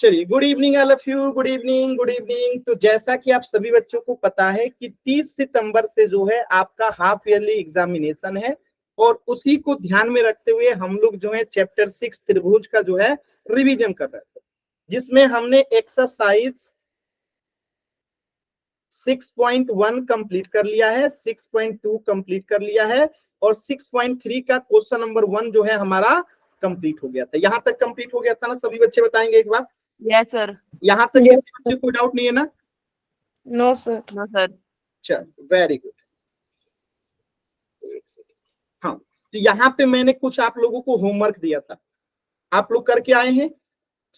चलिए, good evening all of you, good evening, good evening. तो जैसा कि आप सभी बच्चों को पता है कि 30 सितंबर से जो है आपका हाफ ईयरली एग्जामिनेशन है, और उसी को ध्यान में रखते हुए हम लोग जो है चैप्टर 6 त्रिभुज का जो है रिवीजन कर रहे थे, जिसमें हमने एक्सरसाइज 6.1 कंप्लीट कर लिया है, 6.2 कंप्लीट कर लिया है, और 6.3 का क्वेश्चन नंबर 1 जो है हमारा कंप्लीट हो गया था। यहां तक कंप्लीट हो गया था ना? सभी बच्चे बताएंगे एक बार। Yes sir. यहाँ तक किसी बच्चे को कोई डाउट नहीं है ना? No sir. No sir. चलो, वेरी गुड। हाँ, तो यहाँ पे मैंने कुछ आप लोगों को होमवर्क दिया था, आप लोग करके आए हैं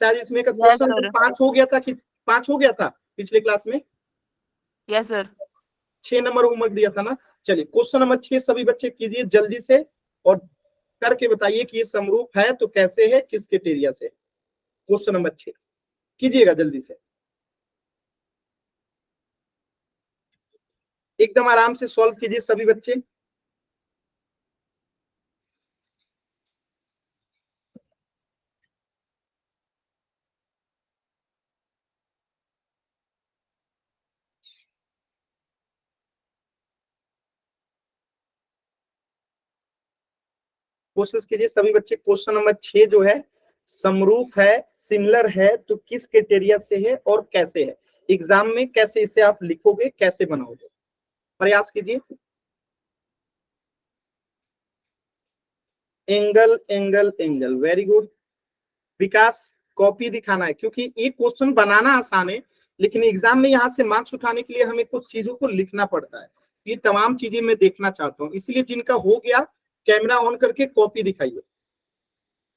शायद। इसमें का क्वेश्चन sir. 5 हो गया था कि 5 हो गया था पिछले क्लास में? Yes sir. 6 नंबर होमवर्क दिया था ना। चलिए, क्वेश्चन नंबर 6 सभी बच्चे कीजिए जल्दी से, और करके बताइए कि ये समरूप है तो कैसे है, किस क्राइटेरिया से। क्वेश्चन नंबर 6 कीजिएगा जल्दी से, एकदम आराम से सॉल्व कीजिए सभी बच्चे। कोशिश कीजिए सभी बच्चे। क्वेश्चन नंबर 6 जो है समरूप है, सिमिलर है तो किस क्राइटेरिया से है और कैसे है, एग्जाम में कैसे इसे आप लिखोगे, कैसे बनाओगे, प्रयास कीजिए। Angle angle angle, very good. Vikas, copy दिखाना है, क्योंकि ये क्वेश्चन बनाना आसान है, लेकिन एग्जाम में यहाँ से मार्क्स उठाने के लिए हमें कुछ चीजों को लिखना पड़ता है। ये तमाम चीजें मैं देखना चाहता हूँ, इसलिए जिनका हो गया कैमरा ऑन करके कॉपी दिखाइए,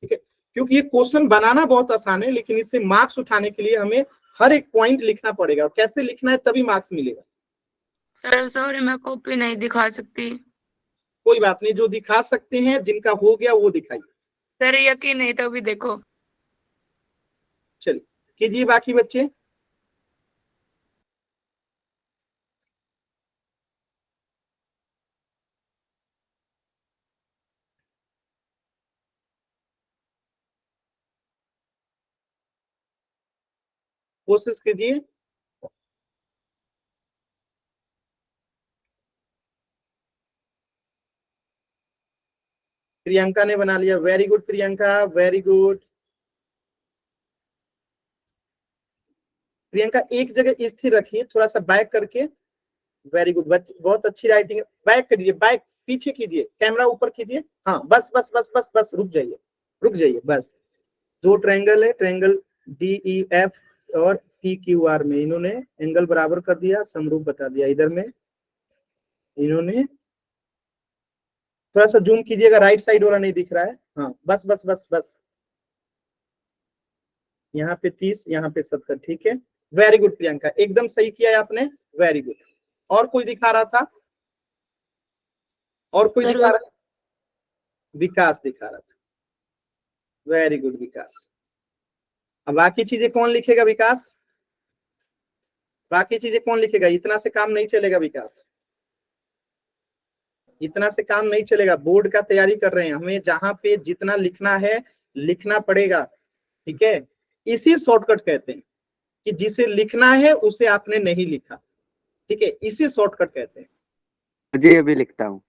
ठीक है? क्योंकि ये क्वेश्चन बनाना बहुत आसान है, लेकिन इससे मार्क्स उठाने के लिए हमें हर एक पॉइंट लिखना पड़ेगा, कैसे लिखना है तभी मार्क्स मिलेगा। सर सॉरी, मैं कॉपी नहीं दिखा सकती। कोई बात नहीं, जो दिखा सकते हैं, जिनका हो गया वो दिखाइए। सर यकीन नहीं तो अभी देखो। चलिए कीजिए बाकी बच्चे। कोशिश कीजिए। प्रियंका ने बना लिया, very good Priyanka, very good. Priyanka एक जगह स्थिर रखिए, थोड़ा सा बैक करके, वेरी गुड, बहुत अच्छी राइटिंग है। बैक करिए, बैक पीछे कीजिए, कैमरा ऊपर कीजिए। हाँ, बस बस बस बस बस, रुक जाइए, रुक जाइए बस। दो ट्रायंगल है, ट्रायंगल डी ई एफ और पी क्यू आर में इन्होंने एंगल बराबर कर दिया, समरूप बता दिया। इधर में इन्होंने, थोड़ा सा जूम कीजिएगा, राइट साइड वाला नहीं दिख रहा है। हाँ, बस बस बस बस, यहाँ पे 30, यहाँ पे 70, ठीक है। वेरी गुड प्रियंका, एकदम सही किया है आपने, वेरी गुड। और कोई दिखा रहा था? और कोई सर दिखा रहा? विकास दिखा रहा था, वेरी गुड विकास। अब बाकी चीजें कौन लिखेगा विकास? बाकी चीजें कौन लिखेगा? इतना से काम नहीं चलेगा विकास, इतना से काम नहीं चलेगा। बोर्ड का तैयारी कर रहे हैं, हमें जहां पे जितना लिखना है लिखना पड़ेगा, ठीक है? इसी शॉर्टकट कहते हैं कि जिसे लिखना है उसे आपने नहीं लिखा, ठीक है? इसी शॉर्टकट कहते हैं। जी अभी लिखता हूँ।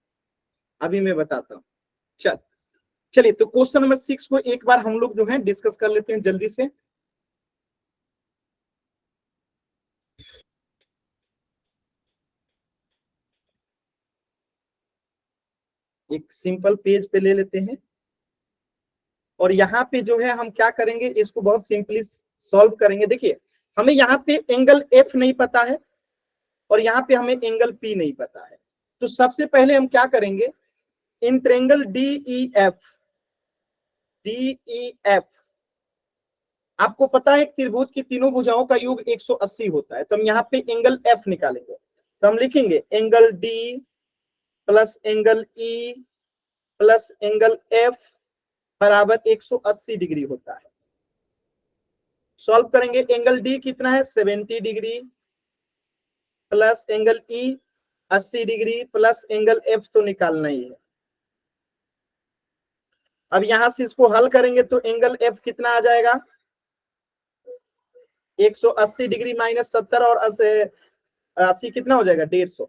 अभी मैं बताता हूँ। चलिए, तो क्वेश्चन नंबर 6 को एक बार हम लोग जो है डिस्कस कर लेते हैं जल्दी से। एक सिंपल पेज पे ले लेते हैं, और यहाँ पे जो है हम क्या करेंगे, इसको बहुत सिंपली सॉल्व करेंगे। देखिए, हमें यहाँ पे एंगल एफ नहीं पता है, और यहाँ पे हमें एंगल पी नहीं पता है। तो सबसे पहले हम क्या करेंगे, in triangle D E F, D E F, आपको पता है त्रिभुज की तीनों भुजाओं का योग 180 होता है, तो हम यहाँ पे एंगल एफ निकालेंगे। तो हम लिखेंगे angle D plus angle E plus angle F बराबर 180 डिग्री होता है। सॉल्व करेंगे, एंगल डी कितना है, 70 degree, plus angle E 80 degree, plus angle F तो निकालना ही है। अब यहां से इसको हल करेंगे तो एंगल एफ कितना आ जाएगा, 180 डिग्री माइनस 70 और 80 कितना हो जाएगा 150।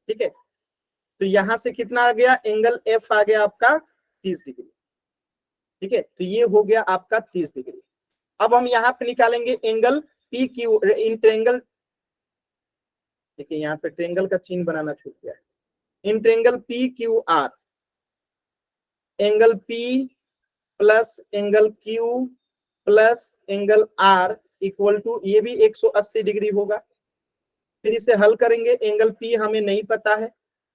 ठीक है, तो यहां से कितना आ गया एंगल एफ आ गया आपका 30 डिग्री। ठीक है, तो ये हो गया आपका 30 डिग्री। अब हम यहाँ पे निकालेंगे angle P Q in triangle. देखिए यहाँ पे ट्रेंगल का चिन्ह बनाना छूट गया है। In triangle P Q R, angle P plus angle Q plus angle R equal to, ये भी 180 डिग्री होगा। फिर इसे हल करेंगे, एंगल पी हमें नहीं पता है,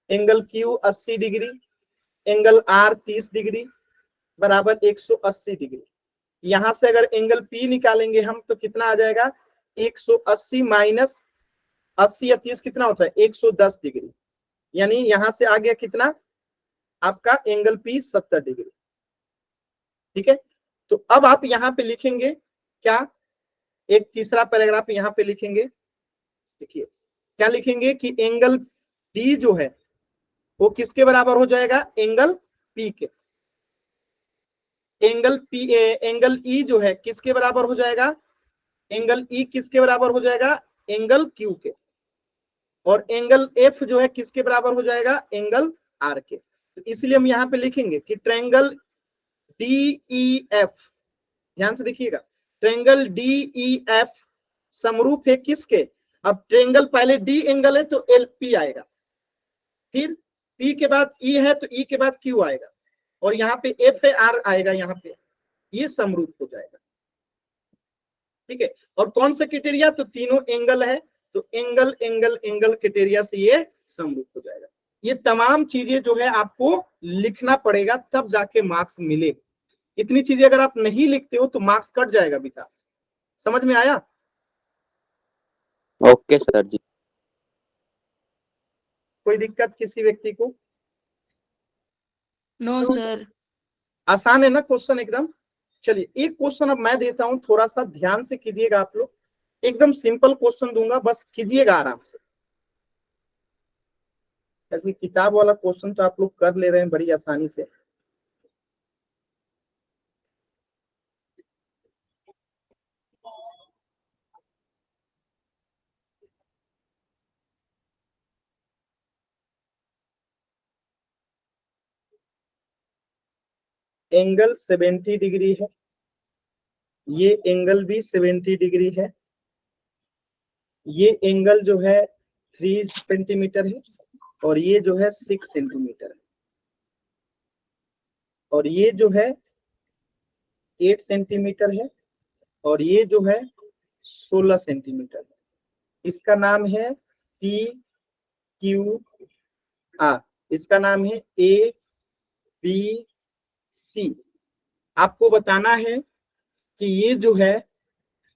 angle Q 80 degree, angle R 30 degree बराबर 180 डिग्री। यहां से अगर एंगल पी निकालेंगे हम तो कितना आ जाएगा 180 माइनस 80 या 30 कितना होता है 110 डिग्री। यानी यहां से आ गया कितना आपका एंगल पी 70 डिग्री। ठीक है, तो अब आप यहां पे लिखेंगे क्या, एक तीसरा पैराग्राफ यहां पे लिखेंगे। देखिए क्या लिखेंगे कि एंगल डी जो है वो किसके बराबर हो जाएगा एंगल पी के। एंगल पी एंगल ई जो है किसके बराबर हो जाएगा, एंगल ई किसके बराबर हो जाएगा एंगल क्यू के। और एंगल एफ जो है किसके बराबर हो जाएगा एंगल आर के। तो इसलिए हम यहाँ पे लिखेंगे कि ट्रायंगल डी ई एफ, ध्यान से देखिएगा, ट्रायंगल डी ई एफ समरूप है किसके। अब ट्रायंगल पहले डी एंगल है तो एल पी आएगा, फिर पी के बाद ई है तो ई के बाद क्यू आएगा, और यहाँ पे एफ है आर आएगा यहाँ पे, ये समरूप हो जाएगा। ठीक है, और कौन सा क्राइटेरिया, तो तीनों एंगल है तो एंगल एंगल एंगल क्राइटेरिया से ये समरूप हो जाएगा। ये तमाम चीजें जो है आपको लिखना पड़ेगा तब जाके मार्क्स मिले। इतनी चीजें अगर आप नहीं लिखते हो तो मार्क्स कट जाएगा विकास। समझ में आया? Okay sir ji. कोई दिक्कत किसी व्यक्ति को? No sir. आसान है ना क्वेश्चन एकदम। चलिए एक क्वेश्चन अब मैं देता हूं, थोड़ा सा ध्यान से कीजिएगा आप लोग। एकदम सिंपल क्वेश्चन दूंगा, बस कीजिएगा आराम से। ऐसे किताब वाला क्वेश्चन तो आप लोग कर ले रहे हैं बड़ी आसानी से। एंगल 70 डिग्री है, ये एंगल भी 70 डिग्री है, ये एंगल जो है 3 सेंटीमीटर है, और ये जो है 6 सेंटीमीटर है, और ये जो है 8 सेंटीमीटर है, और ये जो है 16 सेंटीमीटर है। इसका नाम है पी क्यू आर, इसका नाम है ए बी सी। आपको बताना है कि ये जो है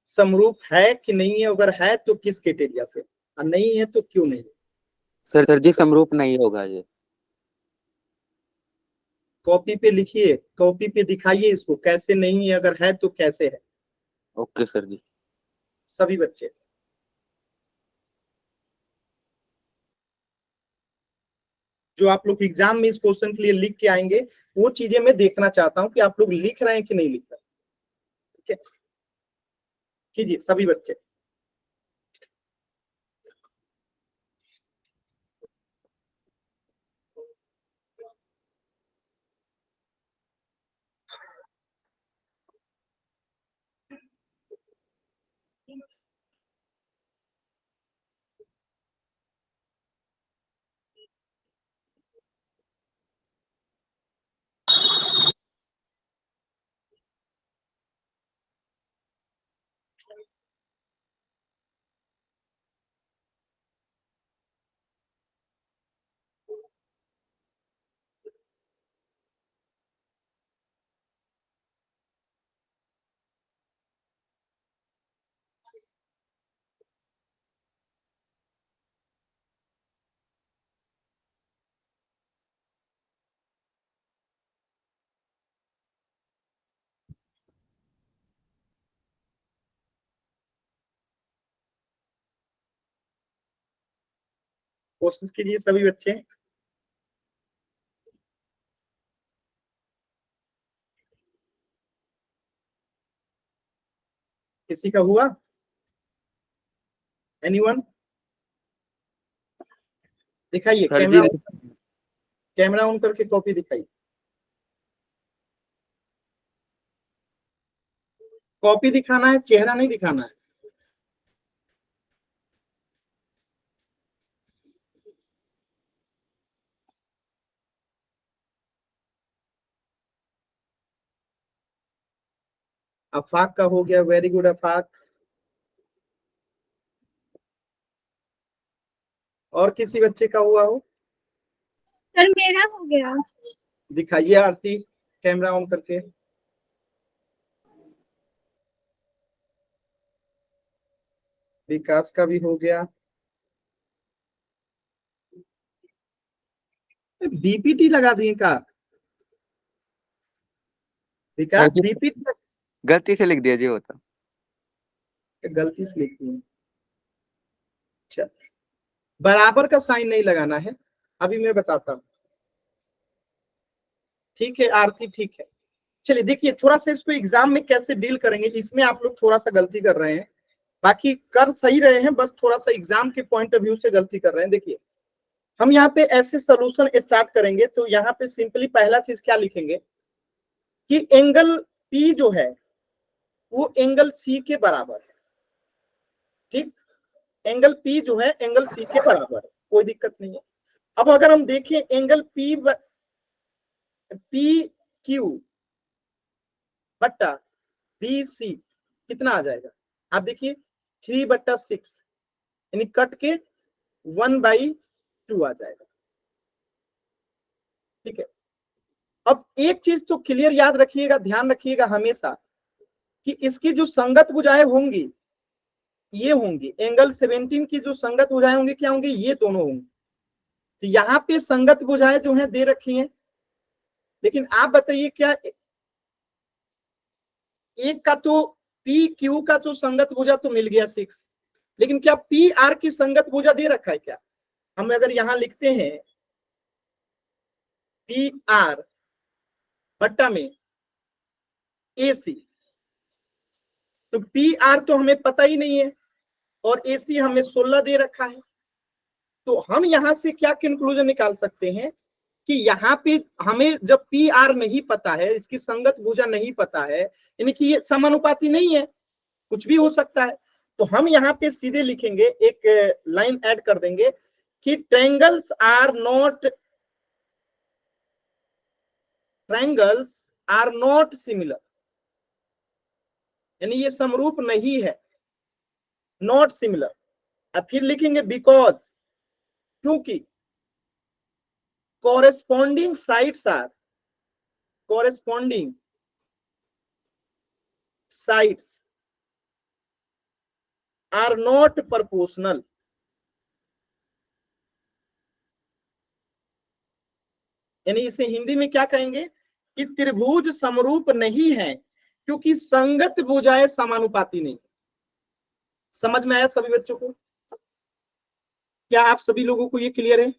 समरूप है कि नहीं है, अगर है तो किस क्राइटेरिया से, और नहीं है तो क्यों नहीं। सर जी समरूप नहीं होगा ये। कॉपी पे लिखिए, कॉपी पे दिखाइए इसको कैसे नहीं है, अगर है तो कैसे है। ओके सर जी। सभी बच्चे जो आप लोग एग्जाम में इस क्वेश्चन के लिए लिख के आएंगे, वो चीजें मैं देखना चाहता हूं कि आप लोग लिख रहे हैं कि नहीं लिख रहे। ठीक है, कीजिए सभी बच्चे। कोशिश कीजिए सभी बच्चे। किसी का हुआ? एनीवन? दिखाइए, सर जी कैमरा ऑन करके कॉपी दिखाइए। कॉपी दिखाना है, चेहरा नहीं दिखाना है। अफाक का हो गया, वेरी गुड अफाक। और किसी बच्चे का हुआ हो? सर मेरा हो गया। दिखाइए आरती, कैमरा ऑन करके। विकास का भी हो गया। बीपीटी लगा दिए का? सर विकास जी बीपीटी गलती से लिख दिया जी, होता गलती से लिख दिए। अच्छा, बराबर का साइन नहीं लगाना है, अभी मैं बताता हूँ। ठीक है आरती, ठीक है। चलिए देखिए, थोड़ा सा इसको एग्जाम में कैसे डील करेंगे, इसमें आप लोग थोड़ा सा गलती कर रहे हैं। बाकी कर सही रहे हैं, बस थोड़ा सा एग्जाम के पॉइंट ऑफ व्यू से गलती कर रहे हैं। देखिए, हम यहाँ पे ऐसे सोल्यूशन स्टार्ट करेंगे, तो यहाँ पे सिंपली पहला चीज क्या लिखेंगे कि एंगल पी जो है वो एंगल सी के बराबर है। ठीक, एंगल पी जो है एंगल सी के बराबर है, कोई दिक्कत नहीं है। अब अगर हम देखें एंगल पी क्यू बट्टा बी सी कितना आ जाएगा? आप देखिए 3/6 यानी कट के 1/2 आ जाएगा। ठीक है, अब एक चीज तो क्लियर याद रखिएगा, ध्यान रखिएगा हमेशा कि इसकी जो संगत भुजाएं होंगी ये होंगी एंगल 17 की जो संगत भुजाएं होंगी क्या होंगी? ये दोनों होंगी। तो यहाँ पे संगत भुजाएं जो है दे रखी हैं, लेकिन आप बताइए क्या एक का तो पी क्यू का जो संगत भुजा तो मिल गया 6, लेकिन क्या पी आर की संगत भुजा दे रखा है क्या? हम अगर यहां लिखते हैं पी आर बट्टा में ए सी, तो पी आर तो हमें पता ही नहीं है और ए सी हमें 16 दे रखा है। तो हम यहां से क्या कंक्लूजन निकाल सकते हैं कि यहाँ पे हमें जब पी आर नहीं पता है, इसकी संगत भुजा नहीं पता है, यानी कि ये समानुपाती नहीं है, कुछ भी हो सकता है। तो हम यहाँ पे सीधे लिखेंगे, एक लाइन ऐड कर देंगे कि ट्रायंगल्स आर नॉट सिमिलर, यानी ये समरूप नहीं है, नॉट सिमिलर। अब फिर लिखेंगे बिकॉज, क्योंकि corresponding sides are not proportional, यानी इसे हिंदी में क्या कहेंगे कि त्रिभुज समरूप नहीं है क्योंकि संगत भुजाएं समानुपाती नहीं। समझ में आया सभी बच्चों को? क्या आप सभी लोगों को ये क्लियर है?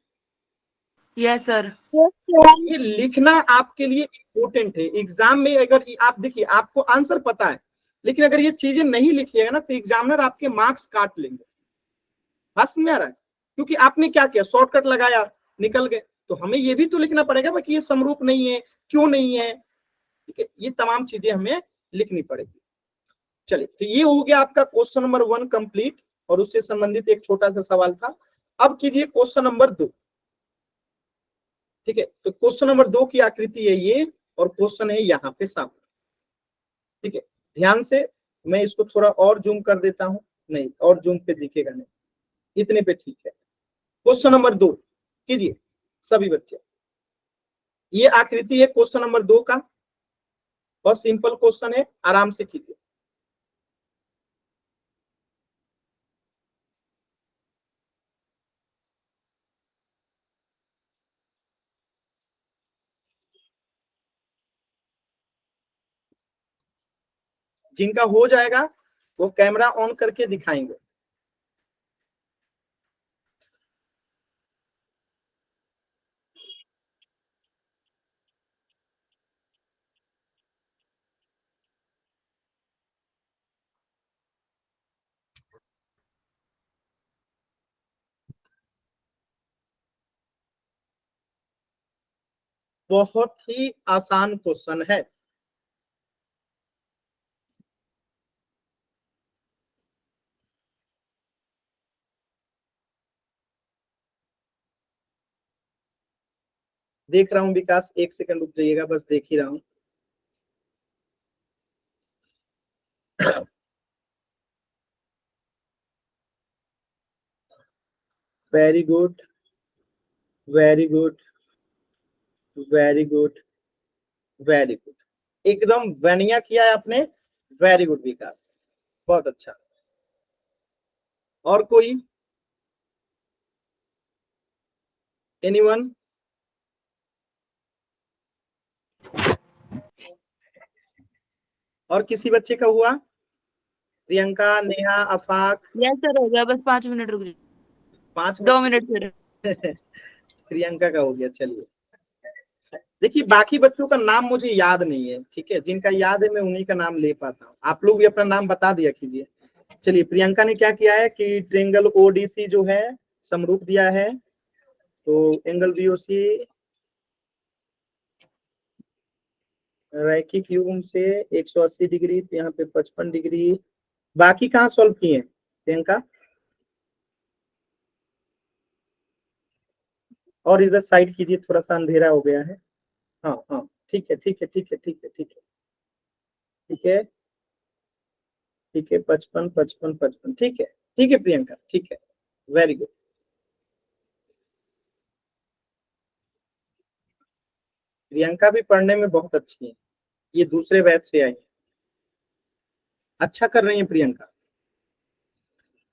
Yes sir. ये लिखना आपके लिए इंपॉर्टेंट है एग्जाम में। अगर आप देखिए, आपको आंसर पता है, लेकिन अगर ये चीजें नहीं लिखिएगा ना तो एग्जामिनर आपके मार्क्स काट लेंगे। बात समझ में आ रहा है? क्योंकि आपने क्या किया, शॉर्टकट लगाया, निकल गए। तो हमें ये भी तो लिखना पड़ेगा कि ये समरूप नहीं है, क्यों नहीं है। ठीक है, ये तमाम चीजें हमें लिखनी पड़ेगी। चलिए, तो ये हो गया आपका क्वेश्चन नंबर 1 कंप्लीट, और उससे संबंधित एक छोटा सा सवाल था। अब कीजिए क्वेश्चन नंबर 2। ठीक है, तो क्वेश्चन नंबर 2 की आकृति है ये, और क्वेश्चन है यहाँ पे सामने। ठीक है, ध्यान से, मैं इसको थोड़ा और जूम कर देता हूं। नहीं, और जूम पे दिखेगा नहीं, इतने पे ठीक है। क्वेश्चन नंबर 2 कीजिए सभी बच्चे। ये आकृति है क्वेश्चन नंबर 2 का, बहुत सिंपल क्वेश्चन है, आराम से कीजिए। जिनका हो जाएगा वो कैमरा ऑन करके दिखाएंगे। बहुत ही आसान क्वेश्चन है। देख रहा हूं विकास, एक सेकंड रुक जाइएगा, बस देख ही रहा हूं। Very good, very good, very good, very good, एकदम वनिया किया है आपने। वेरी गुड विकास, बहुत अच्छा। और कोई, एनीवन? और किसी बच्चे का हुआ? प्रियंका, नेहा, आफाक? यस सर, हो गया, बस 5 मिनट रुक जाइए। 5 2 मिनट सर। प्रियंका का हो गया, चलिए। देखिए बाकी बच्चों का नाम मुझे याद नहीं है, ठीक है, जिनका याद है मैं उन्हीं का नाम ले पाता हूँ। आप लोग भी अपना नाम बता दिया कीजिए। चलिए, प्रियंका ने क्या किया है कि ट्रेंगल ओडीसी जो है समरूप दिया है, तो एंगल बीओसी रैखिक युग्म से 180 डिग्री, तो यहाँ पे 55 डिग्री। बाकी कहाँ सॉल्व किए प्रियंका? और इधर साइड कीजिए, थोड़ा सा अंधेरा हो गया है। हाँ हाँ, ठीक है ठीक है ठीक है ठीक है ठीक है ठीक है ठीक है, 55 55 55, ठीक है ठीक है प्रियंका, ठीक है, वेरी गुड। प्रियंका भी पढ़ने में बहुत अच्छी है, ये दूसरे बैच से आई है, अच्छा कर रही है प्रियंका।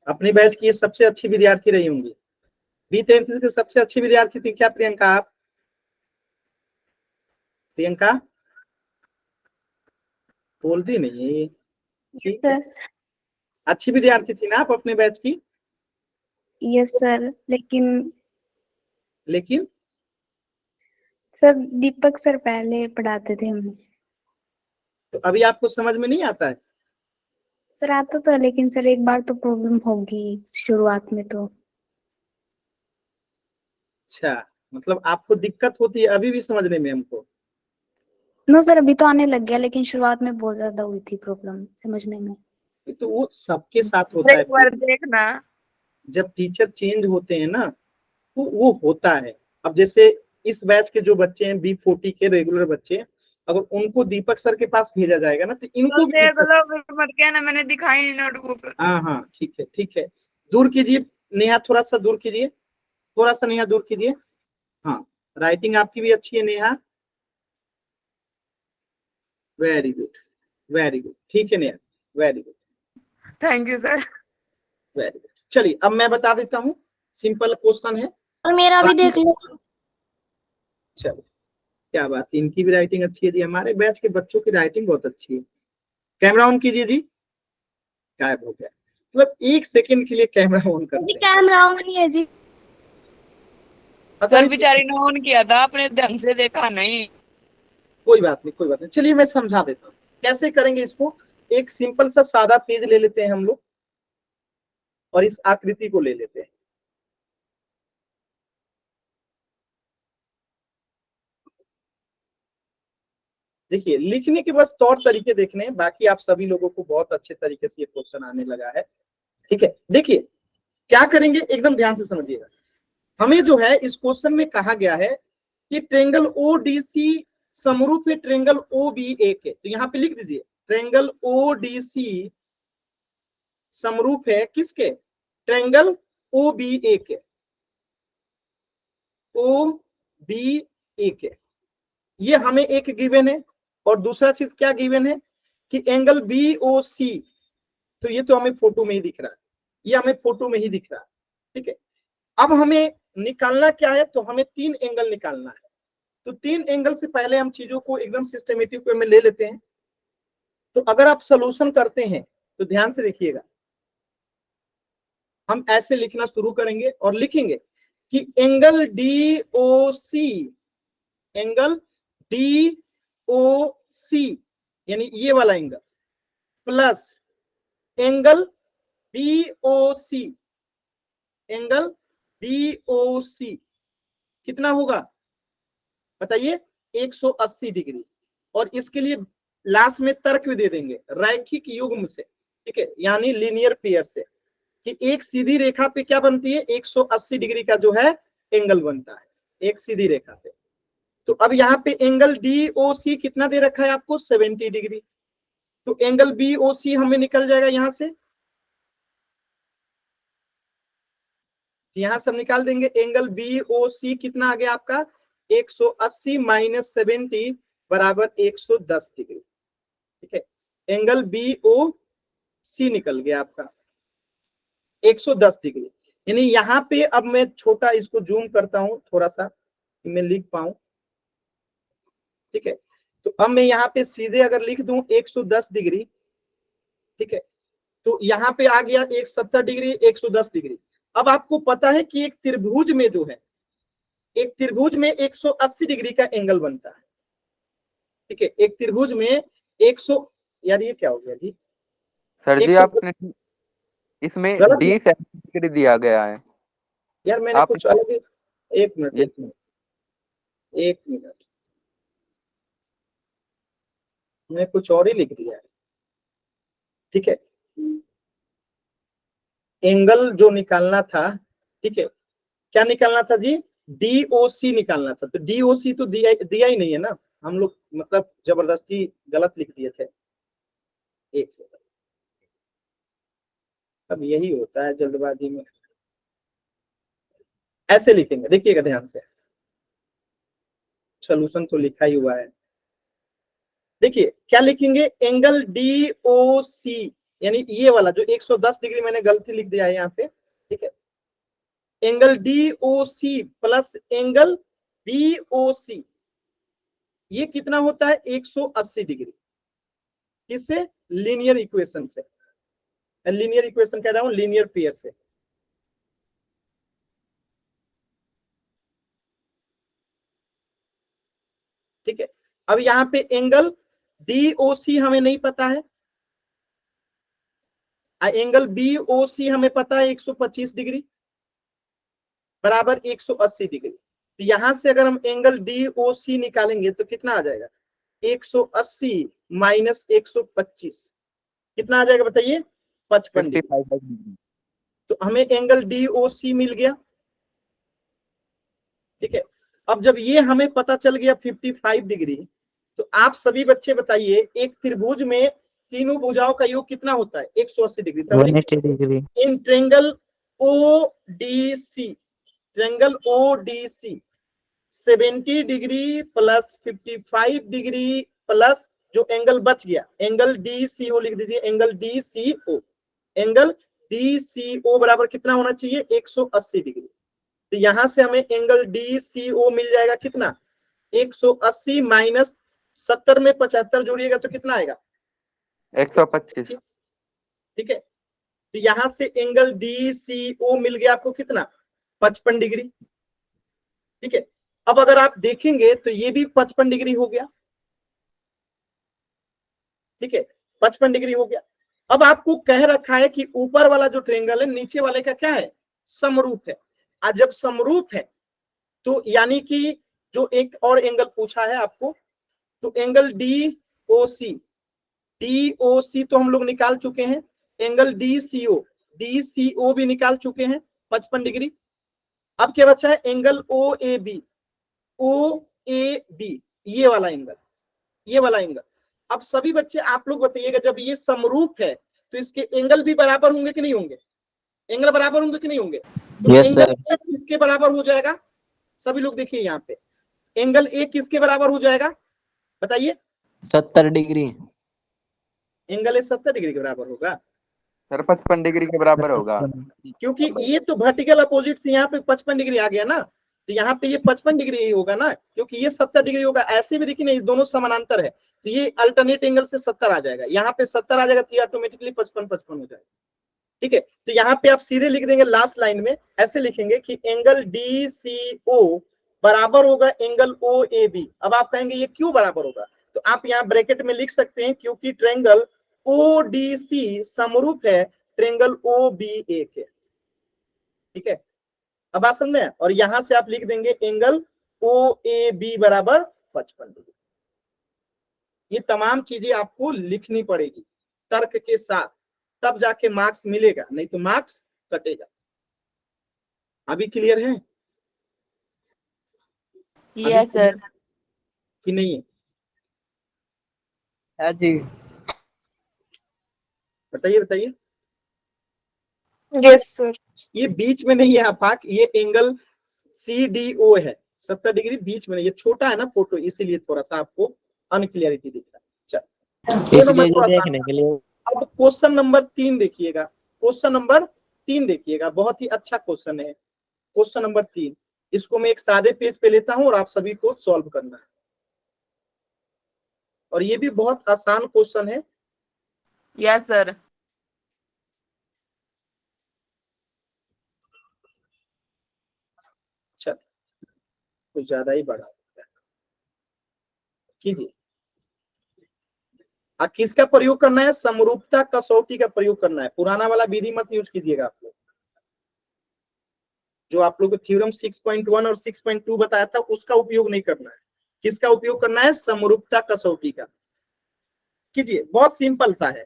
अपने बैच की ये सबसे अच्छी विद्यार्थी रही होंगी। बी33 के सबसे अच्छी विद्यार्थी थी क्या प्रियंका आप? प्रियंका बोलती नहीं है ये, ठीक है। सर। अच्छी विद्यार्थी थी ना आप अपने बैच की? यस सर, लेकिन लेकिन सर दीपक सर पहले पढ़ाते थे हमें। तो अभी आपको समझ में नहीं आता है? सर आता तो है, लेकिन सर एक बार तो प्रॉब्लम होगी शुरुआत में तो। अच्छा, मतलब आपको दिक्कत होती है अभी भी समझने में हमको? नो सर, अभी तो आने लग गया, लेकिन शुरुआत में बहुत ज्यादा हुई थी प्रॉब्लम समझने में। तो वो सबके साथ होता है एक बार प्रियंका। देखना। जब टीचर चेंज होते हैं ना, तो वो होता है। अब जैसे इस बैच के जो बच्चे हैं बी40 के रेगुलर बच्चे, अगर उनको दीपक सर के पास भेजा जाएगा ना, तो तो इनको भी देख दिक्कत। लो, फिर मत कहना मैंने दिखाई नहीं नोटबुक। हाँ हाँ, ठीक है ठीक है, दूर कीजिए नेहा, थोड़ा सा दूर कीजिए, थोड़ा सा नेहा दूर कीजिए। हाँ, राइटिंग आपकी भी अच्छी है Neha, very good, very good, ठीक है Neha, very good, thank you sir. Very good. चलिए अब मैं बता देता हूँ, सिंपल क्वेश्चन है। और मेरा भी बाकी देख लो। चलो, क्या बात है, इनकी भी राइटिंग अच्छी है जी, हमारे बैच के बच्चों की राइटिंग बहुत अच्छी है। कैमरा ऑन कीजिए जी, गायब हो गया, मतलब 1 सेकंड के लिए कैमरा ऑन अभी करते हैं, कैमरा ऑन नहीं है जी। पता सर नहीं। बेचारी ने ऑन किया था, आपने ढंग से देखा नहीं। कोई बात नहीं, कोई बात नहीं, चलिए मैं समझा देता हूँ कैसे करेंगे इसको। एक सिंपल सा सादा पेज ले लेते हैं हम लोग, और इस आकृति को ले लेते हैं। देखिए लिखने के बस तौर तरीके देखने हैं, बाकी आप सभी लोगों को बहुत अच्छे तरीके से ये क्वेश्चन आने लगा है, ठीक है। देखिए क्या करेंगे, एकदम ध्यान से समझिएगा। हमें जो है इस क्वेश्चन में कहा गया है कि ट्रेंगल ओडीसी समरूप है ट्रेंगल ओबीए के, तो यहाँ पे लिख दीजिए ट्रेंगल ओडीसी समरूप है किसके? ट्रेंगल ओबीए के, ओबीए के। ये हमें एक गिवन है, और दूसरा चीज क्या गिवन है कि एंगल बीओसी, तो ये तो हमें फोटो में ही दिख रहा है, ये हमें फोटो में ही दिख रहा है, ठीक है। अब हमें निकालना क्या है, तो हमें 3 एंगल निकालना है। तो 3 एंगल से पहले हम चीजों को एकदम सिस्टमेटिक वे में ले लेते हैं। तो अगर आप सोल्यूशन करते हैं तो ध्यान से देखिएगा, हम ऐसे लिखना शुरू करेंगे और लिखेंगे कि एंगल डीओसी, एंगल डीओसी यानी ये वाला angle, plus angle BOC, angle BOC कितना होगा बताइए? 180 डिग्री, और इसके लिए लास्ट में तर्क भी दे देंगे रैखिक युग्म से, ठीक है, यानी लीनियर पेयर से, कि एक सीधी रेखा पे क्या बनती है, 180 डिग्री का जो है एंगल बनता है एक सीधी रेखा पे। तो अब यहाँ पे एंगल DOC कितना दे रखा है आपको, 70 डिग्री। तो एंगल BOC हमें निकल जाएगा यहां से, यहां से हम निकाल देंगे एंगल BOC कितना आ गया आपका, 180 माइनस 70 बराबर 110 डिग्री, ठीक है। एंगल BOC निकल गया आपका 110 डिग्री। यानी यहाँ पे अब मैं छोटा इसको जूम करता हूं थोड़ा सा, मैं लिख पाऊं, ठीक है। तो अब मैं यहाँ पे सीधे अगर लिख दूं 110 डिग्री, ठीक है, तो यहाँ पे आ गया 170 डिग्री 110 डिग्री। अब आपको पता है कि एक त्रिभुज में जो है, एक त्रिभुज में 180 डिग्री का एंगल बनता है, ठीक है। एक त्रिभुज में 100, यार ये क्या हो गया जी, सर जी 100 आपने इसमें गलत डी है? 70 डिग्री दिया गया है। यार मैंने आप कुछ अलग, एक मिनट ये एक मिनट एक मिनट, मैं कुछ और ही लिख दिया है, ठीक है। एंगल जो निकालना था, ठीक है, क्या निकालना था जी, DOC निकालना था। तो DOC तो दिया ही नहीं है ना, हम लोग मतलब जबरदस्ती गलत लिख दिए थे। एक सेकंड, अब यही होता है जल्दबाजी में, ऐसे लिखेंगे, देखिएगा ध्यान से, सोल्यूशन तो लिखा ही हुआ है। देखिए क्या लिखेंगे, एंगल DOC, यानी ये वाला जो 110 डिग्री मैंने गलती लिख दिया है यहाँ पे, ठीक है। Angle DOC plus angle BOC, ये कितना होता है, 180 डिग्री। किससे, लीनियर इक्वेशन से, लीनियर इक्वेशन कह रहा हूं, लीनियर पेयर से, ठीक है। अब यहाँ पे एंगल DOC हमें नहीं पता है, एंगल BOC हमें पता है 125 डिग्री बराबर 180 डिग्री। तो यहां से अगर हम एंगल DOC निकालेंगे तो कितना आ जाएगा, 180 माइनस 125 कितना आ जाएगा बताइए, 55 डिग्री। 55 डिग्री। तो हमें एंगल DOC मिल गया, ठीक है। अब जब ये हमें पता चल गया 55 डिग्री, तो आप सभी बच्चे बताइए एक त्रिभुज में तीनों भुजाओं का योग कितना होता है, 180 degree. 180 degree. In triangle ODC, triangle ODC 70 degree plus 55 degree plus जो एंगल बच गया, एंगल DCO लिख दीजिए, एंगल DCO, एंगल DCO बराबर कितना होना चाहिए, 180 डिग्री। तो यहां से हमें एंगल DCO मिल जाएगा कितना, 180 माइनस 70 में 75 जोड़िएगा तो कितना आएगा, 125। ठीक है। तो यहां से एंगल DCO मिल गया आपको कितना, 55 डिग्री, ठीक है। अब अगर आप देखेंगे तो ये भी 55 डिग्री हो गया, ठीक है, 55 डिग्री हो गया। अब आपको कह रखा है कि ऊपर वाला जो ट्रेंगल है नीचे वाले का क्या है, समरूप है। आज जब समरूप है तो यानी कि जो एक और एंगल पूछा है आपको, तो एंगल DOC तो हम लोग निकाल चुके हैं, एंगल DCO भी निकाल चुके हैं 55 डिग्री। अब क्या बचा है, एंगल OAB, ये वाला एंगल, ये वाला एंगल। अब सभी बच्चे आप लोग बताइएगा, जब ये समरूप है तो इसके एंगल भी बराबर होंगे कि नहीं होंगे, एंगल बराबर होंगे कि नहीं होंगे। तो Yes, एंगल sir. किसके बराबर हो जाएगा, सभी लोग देखिए यहाँ पे, एंगल A किसके बराबर हो जाएगा बताइए, 70 डिग्री। एंगल A 70 डिग्री के बराबर होगा, सर 55 डिग्री के बराबर होगा। क्योंकि ये तो वर्टिकल अपोजिट से यहाँ पे 55 डिग्री आ गया ना, तो यहाँ पे ये 55 डिग्री ही होगा ना, क्योंकि ये 70 डिग्री होगा। ऐसे भी देखिए, नहीं दोनों समानांतर है, तो ये अल्टरनेट एंगल से 70 आ जाएगा, यहाँ पे 70 आ जाएगा, तो ये ऑटोमेटिकली 55 हो जाएगा, ठीक है। तो यहाँ पे आप सीधे लिख देंगे लास्ट लाइन में, ऐसे लिखेंगे कि एंगल DCO बराबर होगा एंगल OAB। अब आप कहेंगे ये क्यों बराबर होगा, तो आप यहाँ ब्रैकेट में लिख सकते हैं, क्योंकि ट्रेंगल ODC समरूप है ट्रेंगल OBA के, ठीक है। अब बात समझ में, और यहां से आप लिख देंगे एंगल OAB बराबर 155 डिग्री। ये तमाम चीजें आपको लिखनी पड़ेगी तर्क के साथ, तब जाके मार्क्स मिलेगा, नहीं तो मार्क्स कटेगा। अभी क्लियर है? Yes sir. कि नहीं है? हाँ जी। बताइए बताइए। Yes sir. ये बीच में नहीं है आपाक, ये एंगल CDO है 70 डिग्री, बीच में नहीं, ये छोटा है ना फोटो, इसीलिए थोड़ा सा आपको अनक्लियरिटी दिख रहा है। चल इसलिए जो थोड़ा सा। देखने के लिए अब क्वेश्चन नंबर 3 देखिएगा, क्वेश्चन नंबर 3 देखिएगा, बहुत ही अच्छा क्वेश्चन है क्वेश्चन नंबर 3। इसको मैं एक सादे पेज पे लेता हूं और आप सभी को सॉल्व करना है, और ये भी बहुत आसान क्वेश्चन है। Yes sir. चल कुछ ज्यादा ही बड़ा कीजिए। किसका प्रयोग करना है? समरूपता कसौटी का प्रयोग करना है। पुराना वाला विधि मत यूज कीजिएगा आप लोग, जो आप लोग को थ्योरम 6.1 और 6.2 बताया था उसका उपयोग नहीं करना है। किसका उपयोग करना है? समरूपता कसौटी का। कीजिए, बहुत सिंपल सा है।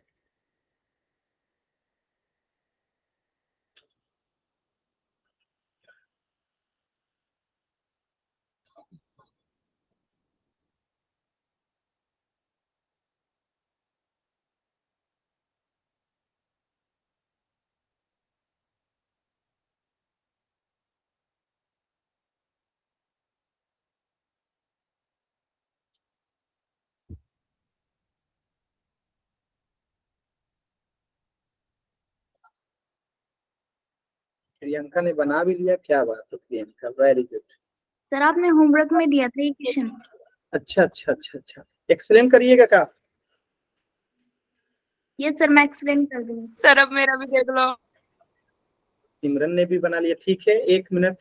प्रियंका ने बना भी लिया, क्या बात है प्रियंका, वेरी गुड। सर आपने होमवर्क में दिया था ये क्वेश्चन। अच्छा अच्छा अच्छा अच्छा, एक्सप्लेन करिएगा का? यस सर, मैं एक्सप्लेन कर दूंगी। सर अब मेरा भी देख लो। सिमरन ने भी बना लिया, ठीक है, 1 मिनट।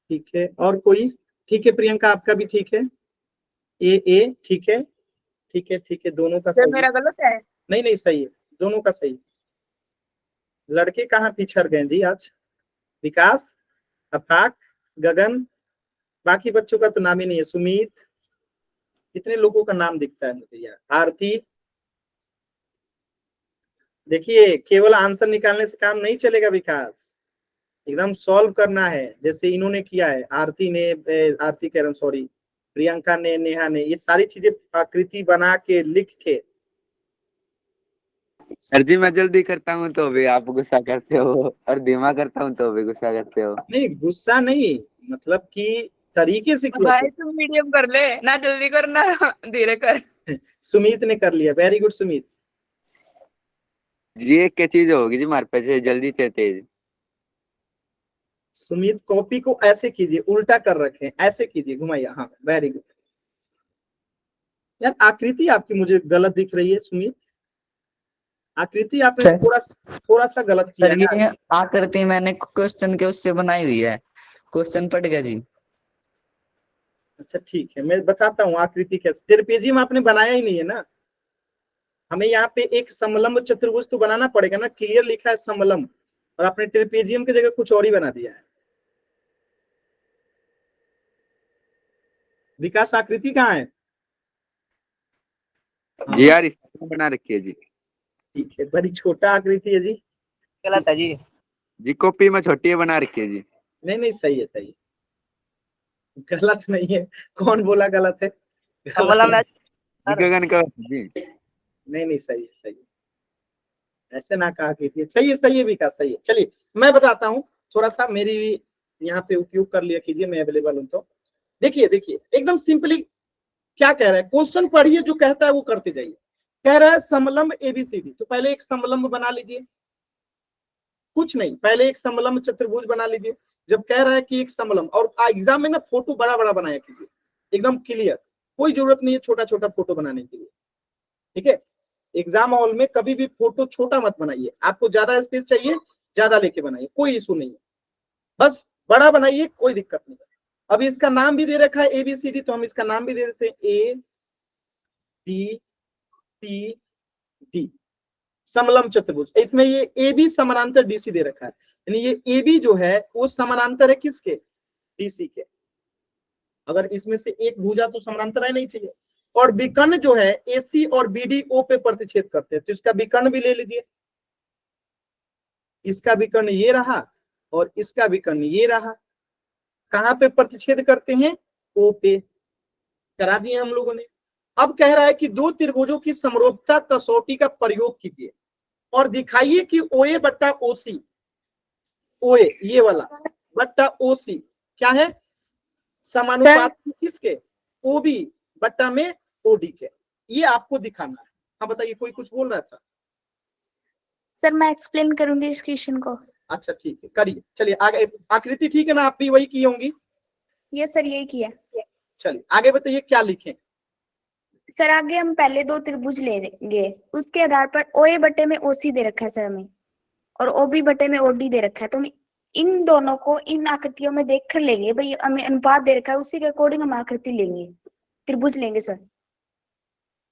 ठीक है, और कोई? ठीक है प्रियंका, आपका भी ठीक है। ए ठीक है, ठीक है ठीक है, दोनों का सर सही है। मेरा गलत है? नहीं नहीं सही है, दोनों का सही है। लड़के कहाँ पिछड़ गए जी आज? विकास, अफाक, गगन, बाकी बच्चों का तो नाम ही नहीं है। सुमित, कितने लोगों का नाम दिखता है मुझे यार। आरती, देखिए केवल आंसर निकालने से काम नहीं चलेगा विकास, एकदम सॉल्व करना है जैसे इन्होंने किया है। आरती ने आरती कह रहा हूं, सॉरी, प्रियंका ने, नेहा ने, ये सारी चीजें आकृति बना के लिख के। सर जी मैं जल्दी करता हूँ तो भी आप गुस्सा करते हो, और धीमा करता हूँ तो भी गुस्सा करते हो। नहीं गुस्सा नहीं, मतलब कि तरीके से किया भाई तुम मीडियम कर ले ना, जल्दी कर ना धीरे कर। सुमित ने कर लिया, वेरी गुड सुमित। जी एक क्या चीज होगी जी हमारे पास जल्दी से तेज। सुमित कॉपी को ऐसे कीजिए, उल्टा कर रखें, ऐसे कीजिए, घुमाइए, हाँ वेरी गुड। यार आकृति आपकी मुझे गलत दिख रही है सुमित, आकृति आपने सर थोड़ा सा गलत किया सर है। ये आकृति मैंने क्वेश्चन के उससे बनाई हुई है, क्वेश्चन पढ़ गया जी। अच्छा ठीक है, मैं बताता हूँ आकृति कैसे। ट्रेपेजियम आपने बनाया ही नहीं है ना, हमें यहाँ पे एक समलंब चतुर्भुज तो बनाना पड़ेगा ना। क्लियर लिखा है समलंब, और आपने ट्रेपेजियम की जगह कुछ और ही बना दिया है। विकास आकृति कहाँ है? जी यार इसमें बना रखी है जी। ठीक है, बड़ी छोटा आकृति है जी। गलत है जी। जी कॉपी में छोटी है बना रखी है जी। नहीं नहीं सही है, सही है, गलत नहीं है। कौन बोला गलत है? गलत बोला नहीं। मैं जी गगन का जी। नहीं नहीं सही है, सही है, ऐसे ना कहा कीजिए। सही है, सही है विकास, सही है। चलिए मैं बताता हूँ, थोड़ा सा मेरी भी यहाँ पे उपयोग कर लिया कीजिए, मैं अवेलेबल हूँ तो। देखिए देखिए एकदम सिंपली क्या कह रहा है, क्वेश्चन पढ़िए, जो कहता है वो करते जाइए। कह रहा है समलंब एबीसीडी, तो पहले एक समलंब बना लीजिए। कुछ नहीं, पहले एक समलंब चतुर्भुज बना लीजिए। जब कह रहा है कि एक समलंब, और एग्जाम में ना फोटो बड़ा बड़ा बनाया कीजिए, एकदम क्लियर, कोई जरूरत नहीं है छोटा छोटा फोटो बनाने के लिए, ठीक है। एग्जाम हॉल में कभी भी फोटो छोटा मत बनाइए, आपको ज्यादा स्पेस चाहिए ज्यादा लेके बनाइए, कोई इशू नहीं है, बस बड़ा बनाइए, कोई दिक्कत नहीं है। अब इसका नाम भी दे रखा है एबीसीडी, तो हम इसका नाम भी दे देते हैं ए बी सी डी, समलंब चतुर्भुज। इसमें ये ए बी समानांतर डीसी दे रखा है, यानी ये ए बी जो है वो समानांतर है किसके? डीसी के। अगर इसमें से एक भुजा तो समानांतर नहीं चाहिए। और विकर्ण जो है एसी और बीडी ओ पे प्रतिच्छेद करते हैं, तो इसका विकर्ण भी ले लीजिए। इसका विकर्ण ये रहा और इसका विकर्ण ये रहा। कहां पे प्रतिच्छेद करते हैं? ओ पे। करा दिए हम लोगों ने। अब कह रहा है कि दो त्रिभुजों की समरूपता कसौटी का प्रयोग कीजिए और दिखाइए कि ओए बट्टा ओसी, ओए ये वाला बट्टा ओसी क्या है? समानुपाती किसके? ओबी बट्टा में ओडी के। ये आपको दिखाना है। हाँ बताइए, कोई कुछ बोल रहा था? सर मैं एक्सप्लेन करूंगी इस क्वेश्चन को। अच्छा ठीक है, करिए। चलिए आगे। आकृति ठीक है ना? आप भी वही की होंगी। ये सर यही किया। चलिए आगे बताइए क्या लिखें। सर आगे हम पहले दो त्रिभुज लेंगे, उसके आधार पर ओए बटे में ओसी दे रखा है सर हमें, और ओबी बटे में ओडी दे रखा है। तो हम इन दोनों को इन आकृतियों में देख कर लेंगे, भाई हमें अनुपात दे रखा है, उसी के अकॉर्डिंग हम आकृति लेंगे, त्रिभुज लेंगे सर।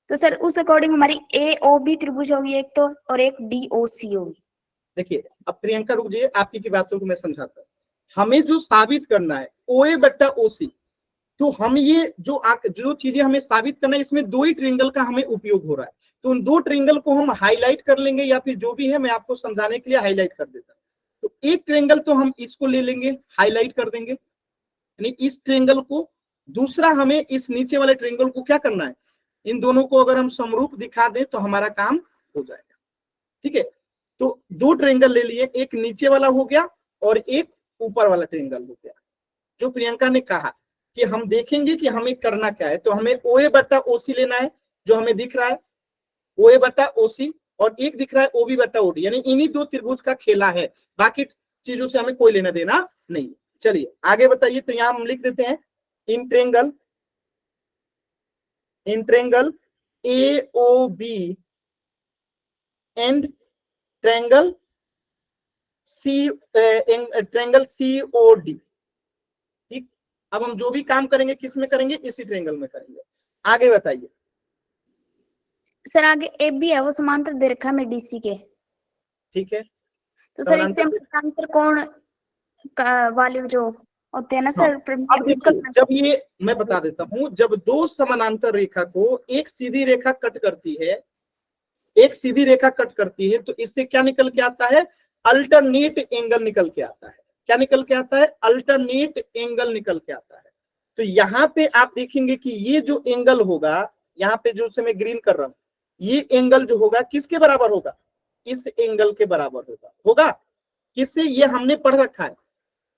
तो सर उस अकॉर्डिंग हमारी ए ओ बी त्रिभुज होगी एक तो, और एक डी ओ सी होगी। देखिए अब प्रियंका रुक जाइए, आपकी की बातों को मैं समझाता हूँ। हमें जो साबित करना है ओए बट्टा ओसी, तो हम ये जो चीजें हमें साबित करना है, इसमें दो ही ट्रायंगल का हमें उपयोग हो रहा है। तो उन दो ट्रायंगल को हम हाईलाइट कर लेंगे, या फिर जो भी है मैं आपको समझाने के लिए हाईलाइट कर देता हूँ। तो एक ट्रायंगल तो हम इसको ले लेंगे, हाईलाइट कर देंगे, यानी इस ट्रायंगल को। दूसरा हमें इस नीचे वाले ट्रायंगल को क्या करना है? इन दोनों को अगर हम समरूप दिखा दें तो हमारा काम हो जाएगा। ठीक है, तो दो ट्रायंगल ले लिए, एक नीचे वाला हो गया और एक ऊपर वाला ट्रायंगल हो गया। जो प्रियंका ने कहा कि हम देखेंगे कि हमें करना क्या है, तो हमें ओए बट्टा ओसी लेना है, जो हमें दिख रहा है ओए बट्टा ओसी, और एक दिख रहा है ओबी बट्टा ओडी, यानी इन्हीं दो त्रिभुज का खेला है, बाकी चीजों से हमें कोई लेना देना नहीं। चलिए आगे बताइए। तो यहां हम लिख देते हैं in triangle A O B and triangle C O D. ठीक, अब हम जो भी काम करेंगे किस में करेंगे? इसी ट्रायंगल में करेंगे। आगे बताइए। सर आगे ए बी है, वो समांतर दे रखा है हमें डीसी के। ठीक है, तो सर इससे हम समानांतर। समांतर कोण वाले जो होते हैं ना सर, अब देखिए, जब ये मैं बता देता हूं, जब दो समानांतर रेखा को एक सीधी रेखा कट करती है, एक सीधी रेखा कट करती है, तो इससे क्या निकल के आता है? अल्टरनेट एंगल निकल के आता है। क्या निकल के आता है? अल्टरनेट एंगल निकल के आता है। तो यहाँ पे आप देखेंगे कि ये जो एंगल होगा, यहाँ पे जो मैं ग्रीन कर रहा हूं, ये एंगल जो होगा किसके बराबर होगा? इस एंगल के बराबर होगा। किससे? ये हमने पढ़ रखा है,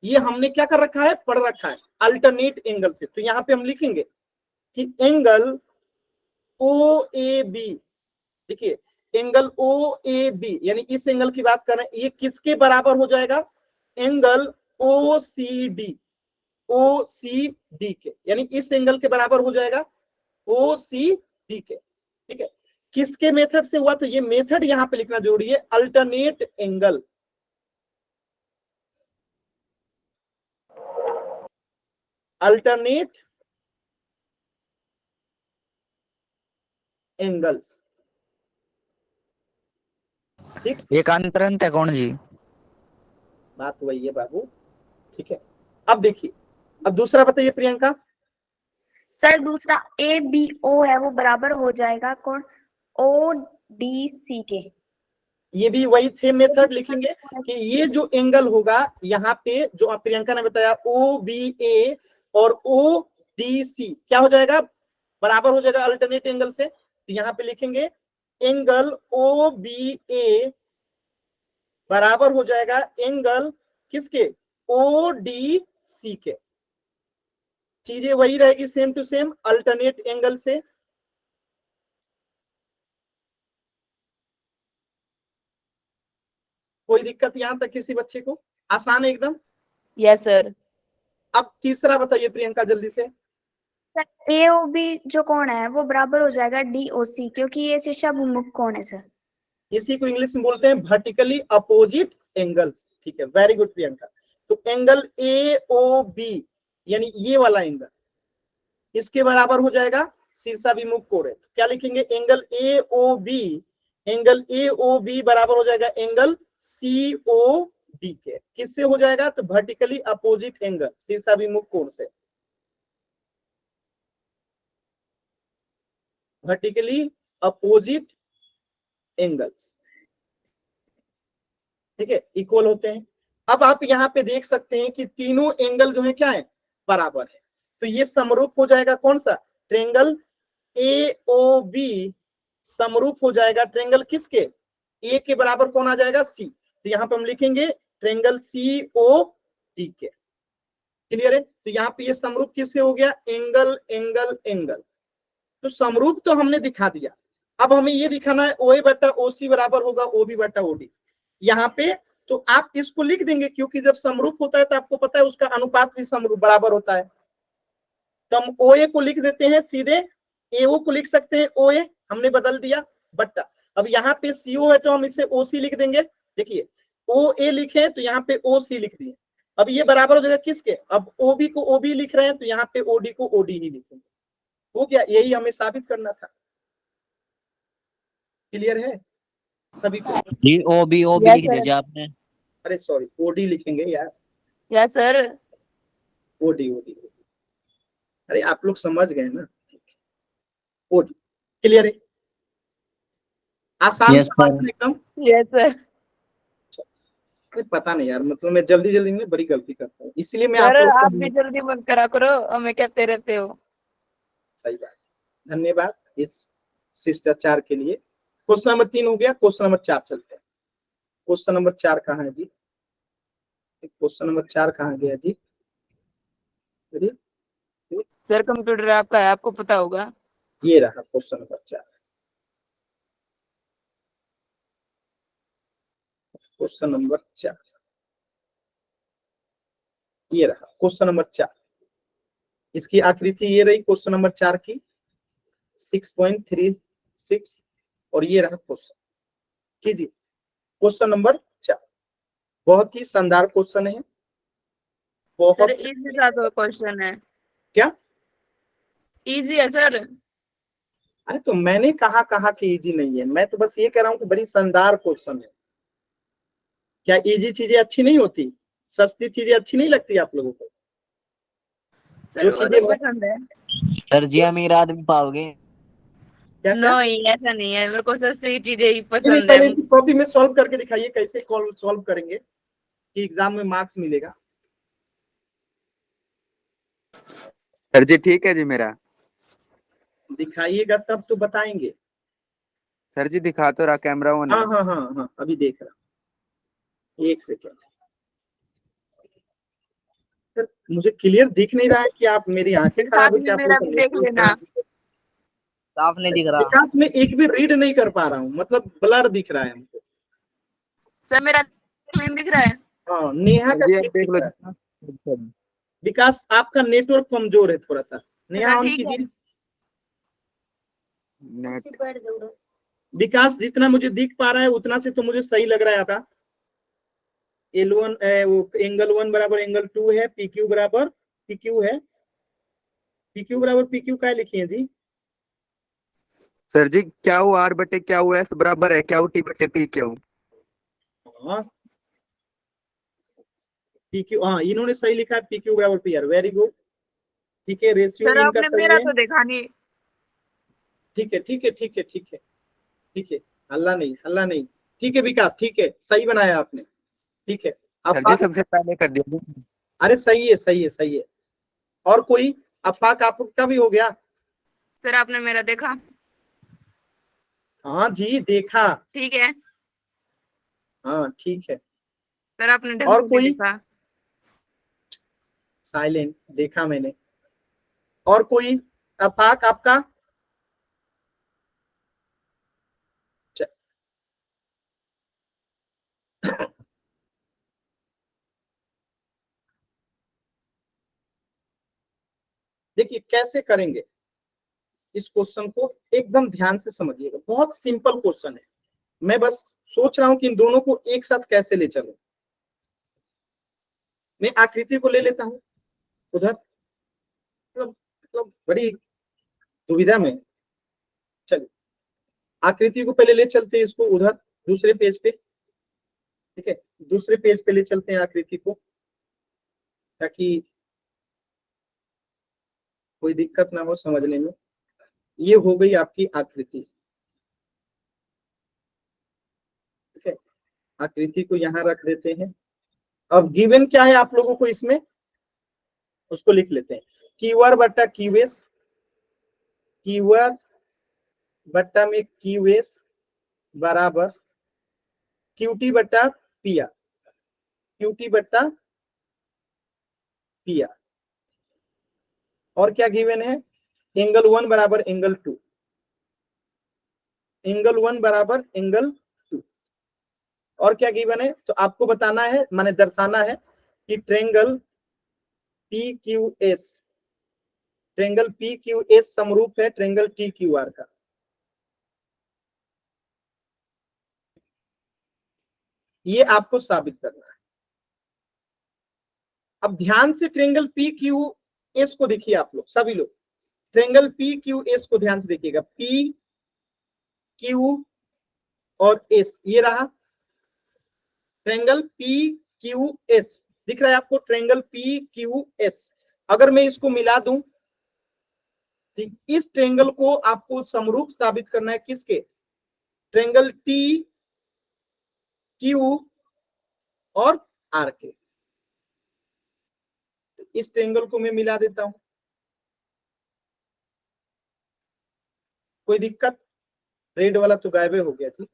ये हमने क्या कर रखा है? पढ़ रखा है, अल्टरनेट एंगल से। तो यहाँ पे हम लिखेंगे कि एंगल ओ ए बी, देखिए एंगल ओ ए बी, यानी इस एंगल की बात कर रहे हैं, ये किसके बराबर हो जाएगा? एंगल ओ सी डी के, यानी इस एंगल के बराबर हो जाएगा ओ सी डी के। ठीक है, किसके मेथड से हुआ? तो ये मेथड यहां पे लिखना जरूरी है, अल्टरनेट एंगल। Alternate angles. ठीक, एकांतरंत है कौन जी? बात वही है बाबू। ठीक है, अब देखिए, अब दूसरा बताइए प्रियंका। सर दूसरा ए बी ओ है, वो बराबर हो जाएगा कौन? ओ डी सी के। ये भी वही सेम मेथड लिखेंगे कि ये जो एंगल होगा यहाँ पे, जो प्रियंका ने बताया, ओ बी ए और ओ डी सी क्या हो जाएगा? बराबर हो जाएगा अल्टरनेट एंगल से। तो यहाँ पे लिखेंगे एंगल ओ बी ए बराबर हो जाएगा एंगल किसके? ओ डी सी के। चीजें वही रहेगी, same to same, alternate angle से। कोई दिक्कत यहां तक किसी बच्चे को? आसान है एकदम। Yes sir. अब तीसरा बताइए प्रियंका जल्दी से। सर ए ओ बी जो कोण है वो बराबर हो जाएगा डी ओ सी, क्योंकि ये शीर्षाभिमुख कोण है सर। इसी को इंग्लिश में बोलते हैं वर्टिकली अपोजिट एंगल्स। ठीक है, वेरी गुड प्रियंका। तो एंगल ए ओ बी, यानी ये वाला एंगल, इसके बराबर हो जाएगा शीर्षाभिमुख कोण है। तो क्या लिखेंगे? एंगल ए ओ बी बराबर हो जाएगा एंगल सी ओ डी के। किससे हो जाएगा? तो वर्टिकली अपोजिट एंगल, शीर्षाभिमुख कोण से, वर्टिकली अपोजिट एंगल्स, ठीक है, इक्वल होते हैं। अब आप यहाँ पे देख सकते हैं कि तीनों एंगल जो है क्या है? बराबर है। तो ये समरूप हो जाएगा कौन सा? ट्रेंगल AOB समरूप हो जाएगा ट्रेंगल किसके? ए के बराबर कौन आ जाएगा? सी। तो यहाँ पे हम लिखेंगे ट्रेंगल COD के। क्लियर है? तो यहाँ पे ये समरूप किससे हो गया? Angle angle angle. तो समरूप तो हमने दिखा दिया। अब हमें ये दिखाना है OA बटा OC बराबर होगा OB बटा OD। यहाँ पे तो आप इसको लिख देंगे, क्योंकि जब समरूप होता है तो आपको पता है उसका अनुपात भी समरूप बराबर होता है। तो हम OA को लिख देते हैं सीधे, AO को लिख सकते हैं OA, हमने बदल दिया बट्टा। अब यहाँ पे CO है तो हम इसे OC लिख देंगे। देखिए OA लिखे तो यहाँ पे OC लिख दिए। अब ये बराबर हो जाएगा किसके? अब OB को OB लिख रहे हैं तो यहाँ पे OD को OD ही लिखेंगे। वो क्या? यही हमें साबित करना था। क्लियर है सभी को? जी ओबी ओबी Yes, लिख sir. दीजिए आपने। अरे सॉरी, OD लिखेंगे यार, यस सर। OD OD। अरे आप लोग समझ गए ना? OD। क्लियर है? आसान Yes, सवाल sir. है एकदम। Yes sir. अरे पता नहीं यार, मतलब मैं जल्दी जल्दी में बड़ी गलती करता हूँ, इसलिए मैं सर आप लोग आप को। भी जल्दी मत करा करो, हमें कहते रहते हो। सही बात, धन्यवाद इस शिष्टाचार के लिए। क्वेश्चन नंबर 3 हो गया, क्वेश्चन नंबर 4 चलते हैं। क्वेश्चन नंबर 4 कहाँ है जी? क्वेश्चन नंबर 4 कहाँ गया जी? अरे सर कंप्यूटर आपका है, आपको पता होगा। ये रहा क्वेश्चन नंबर 4। क्वेश्चन नंबर 4 ये रहा क्वेश्चन नंबर 4। इसकी आकृति ये रही क्वेश्चन नंबर 4 की 6.36, और ये रहा क्वेश्चन। कीजिए क्वेश्चन नंबर 4। बहुत ही शानदार क्वेश्चन है, सर बहुत। इजी सा तो क्वेश्चन है। क्या? इजी है सर। अरे तो मैंने कहा कि इजी नहीं है, मैं तो बस ये कह रहा हूँ कि बड़ी शानदार क्वेश्चन है। क्या इजी चीजें अच्छी नहीं होती? सस्ती चीजें अच्छी नहीं लगती आप लोगों को? सर जो वो चीजें तो पसंद है। सर जी अमीर आदमी पाओगे। क्या क्या? नहीं ऐसा नहीं है, मेरे को सस्ती चीजें ही नहीं, पसंद पहले है। कॉपी में सॉल्व करके दिखाइए, कैसे सॉल्व करेंगे कि एग्जाम में मार्क्स मिलेगा। सर जी ठीक है जी मेरा। दिखाइएगा तब तो बताएंगे। सर जी दिखा तो रहा, कैमरा ऑन हाँ है। हाँ हाँ हाँ, अभी देख रहा हूँ, एक सेकेंड। सर मुझे क्लियर दिख नहीं रहा है कि आप, मेरी आंखें फिर खराब साथ है में कि आप मेरा लोग का भी देख नेटवर्क लेना। खराब है? साफ नहीं दिख रहा। विकास में एक भी रीड नहीं कर पा रहा हूँ, मतलब ब्लर दिख रहा है हमको। सर मेरा क्लीन दिख रहा है। हाँ, नेहा सर का जी ठीक अब देख दिख लो रहा है। जितना। विकास आपका नेटवर्क कमजोर है थोड़ा सा, नेहा सर ऑन ठीक है। कीजिए। नेट विकास जितना मुझे दिख पा रहा है उतना से तो मुझे सही लग रहा है आपका। L1 वो एंगल 1 बराबर एंगल 2 है, PQ बराबर PQ है, PQ बराबर PQ का लिखिए जी। सर जी क्या हुआ आर बटे क्या हुआ एस बराबर है क्या टी बटे पी क्यू। हाँ PQ, हाँ इन्होंने सही लिखा है, PQ बराबर PR, वेरी गुड। ठीक है, रेशियो सर इनका आपने सही मेरा है। तो देखा नहीं। ठीक है ठीक है ठीक है ठीक है ठीक है, हल्ला नहीं हल्ला नहीं। ठीक है विकास, ठीक है, सही बनाया आपने। ठीक है, सर जी अफाक, सबसे पहले कर दिया। अरे सही है सही है सही है। और कोई? अफाक आपका भी हो गया? सर आपने मेरा देखा। हाँ जी देखा। ठीक है। हाँ ठीक है। सर आपने ढंग और से नहीं कोई? देखा। साइलेंट देखा मैंने। और कोई? अफाक आपका? च- देखिए कैसे करेंगे इस क्वेश्चन को, एकदम ध्यान से समझिएगा, बहुत सिंपल क्वेश्चन है। मैं बस सोच रहा हूं कि इन दोनों को एक साथ कैसे ले चलूं। मैं आकृति को ले लेता हूं उधर, मतलब बड़ी दुविधा में। चलिए आकृति को पहले ले चलते हैं इसको उधर दूसरे पेज पे। ठीक है, दूसरे पेज पे ले चलते हैं आकृति को, ताकि कोई दिक्कत ना हो समझने में। ये हो गई आपकी आकृति, ठीक है। आकृति को यहाँ रख देते हैं। अब गिवन क्या है आप लोगों को इसमें, उसको लिख लेते हैं। क्यूआर बट्टा क्यूएस, क्यूआर बट्टा में क्यूएस बराबर क्यूटी बट्टा पीआर, क्यूटी बट्टा पीआर। और क्या गिवन है, एंगल 1 बराबर एंगल 2, एंगल 1 बराबर एंगल 2। और क्या गिवन है, तो आपको बताना है, माने दर्शाना है कि triangle P Q S, triangle P Q S समरूप है ट्रेंगल टी क्यू आर का। ये आपको साबित करना है। अब ध्यान से ट्रेंगल पी क्यू एस को देखिए आप लोग, सभी लोग ट्रेंगल पी क्यू एस को ध्यान से देखिएगा। पी क्यू और एस, ये रहा ट्रेंगल पी क्यू एस, दिख रहा है आपको ट्रेंगल पी क्यू एस। अगर मैं इसको मिला दूं, इस ट्रेंगल को आपको समरूप साबित करना है किसके, ट्रेंगल टी क्यू और आर के। इस ट्रेंगल को मैं मिला देता हूं, कोई दिक्कत, रेड वाला तो गायब हो गया थी,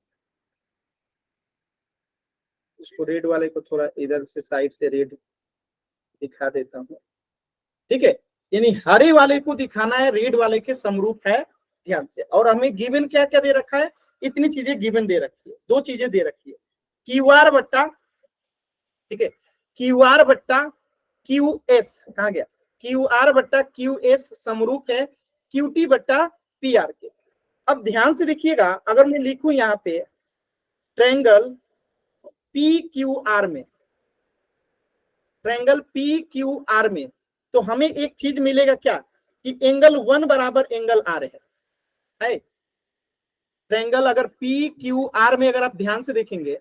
इसको रेड वाले को थोड़ा इधर से साइड से रेड दिखा देता हूं, ठीक है। यानी हरे वाले को दिखाना है रेड वाले के समरूप है, ध्यान से। और हमें गिवन क्या क्या दे रखा है, इतनी चीजें गिवन दे रखी है, दो चीजें दे रखी है, क्यूआर बट्टा, ठीक है, क्यूआर बट्टा क्यू एस, कहा गया, क्यूआर बट्टा क्यू एस समरूप है क्यूटी बट्टा पी आर के। अब ध्यान से देखिएगा, अगर मैं लिखूं यहाँ पे ट्रेंगल पी क्यू आर में, ट्रेंगल पी क्यू आर में, तो हमें एक चीज मिलेगा क्या, कि एंगल 1 बराबर एंगल आर है। ट्रेंगल अगर पी क्यू आर में अगर आप ध्यान से देखेंगे,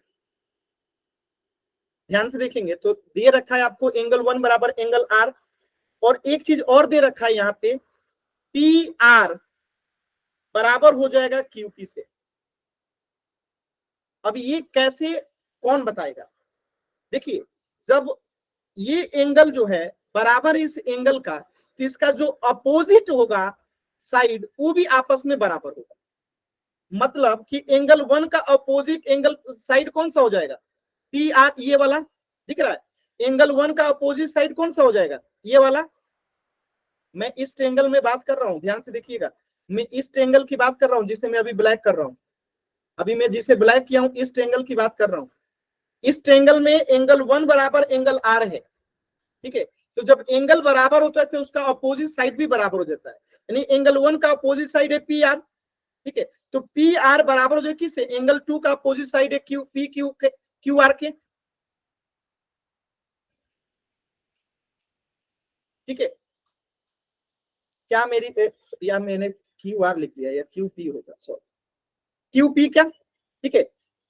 ध्यान से देखेंगे तो दे रखा है आपको एंगल 1 बराबर एंगल आर। और एक चीज और दे रखा है यहाँ पे, पी आर बराबर हो जाएगा क्यूपी से। अब ये कैसे, कौन बताएगा, देखिए जब ये एंगल जो है बराबर इस एंगल का, तो इसका जो अपोजिट होगा साइड वो भी आपस में बराबर होगा। मतलब कि एंगल 1 का अपोजिट एंगल साइड कौन सा हो जाएगा, पी आर, ये वाला दिख रहा है। एंगल 1 का अपोजिट साइड कौन सा हो जाएगा, ये वाला। मैं इस ट्रेंगल में बात कर रहा हूं, ध्यान से देखिएगा, मैं इस ट्रेंगल की बात कर रहा हूं जिसे मैं अभी ब्लैक कर रहा हूं, अभी मैं जिसे ब्लैक किया हूं इस ट्रेंगल की बात कर रहा हूं। इस ट्रेंगल में एंगल 1 बराबर एंगल आर है, ठीक है। तो जब एंगल बराबर होता है तो उसका अपोजिट साइड भी बराबर हो जाता है, यानी एंगल 1 का अपोजिट साइड है पी आर, ठीक है। तो पी आर बराबर हो जाए किससे, एंगल 2 का अपोजिट साइड है क्यू पी क्यू के, क्यू आर के, ठीक है। क्या मेरी, या मैंने क्यू आर लिख दिया या क्यू पी होगा, सॉरी क्यू पी क्या, ठीक है।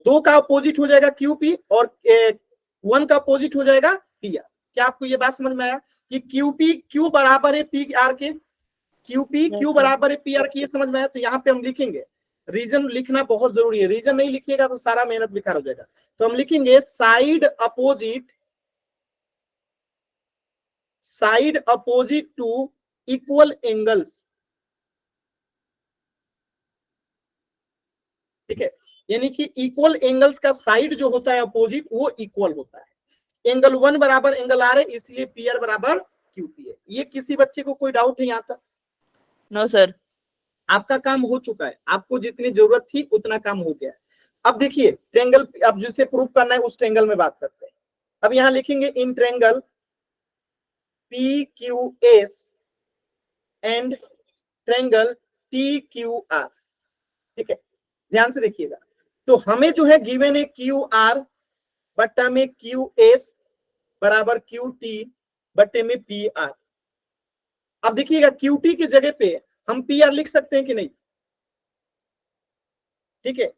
2 का अपोजिट हो जाएगा क्यू पी और 1 का अपोजिट हो जाएगा पी आर। क्या आपको ये बात समझ में आया कि क्यू पी क्यू बराबर है पी आर के, क्यू पी क्यू बराबर है पी आर की, ये समझ में आया। तो यहाँ पे हम लिखेंगे, रीजन लिखना बहुत जरूरी है, रीजन नहीं लिखिएगा तो सारा मेहनत बेकार हो जाएगा। तो हम लिखेंगे side opposite to equal angles, ठीक है। यानी कि इक्वल एंगल्स का साइड जो होता है अपोजिट वो इक्वल होता है। एंगल 1 बराबर एंगल आर है, इसलिए पी आर बराबर क्यू पी है। ये किसी बच्चे को कोई डाउट नहीं आता? No sir. आपका काम हो चुका है, आपको जितनी जरूरत थी उतना काम हो गया है। अब देखिए ट्रेंगल, अब जिसे प्रूव करना है उस ट्रेंगल में बात करते हैं। अब यहां लिखेंगे इन triangle P Q S and triangle T Q R, ठीक है। ध्यान से देखिएगा, तो हमें जो है गिवन है क्यू आर बट्टा में क्यू एस बराबर क्यू टी बट्टे में पी आर। अब देखिएगा क्यू टी की जगह पे हम पी आर लिख सकते हैं कि नहीं, ठीक है,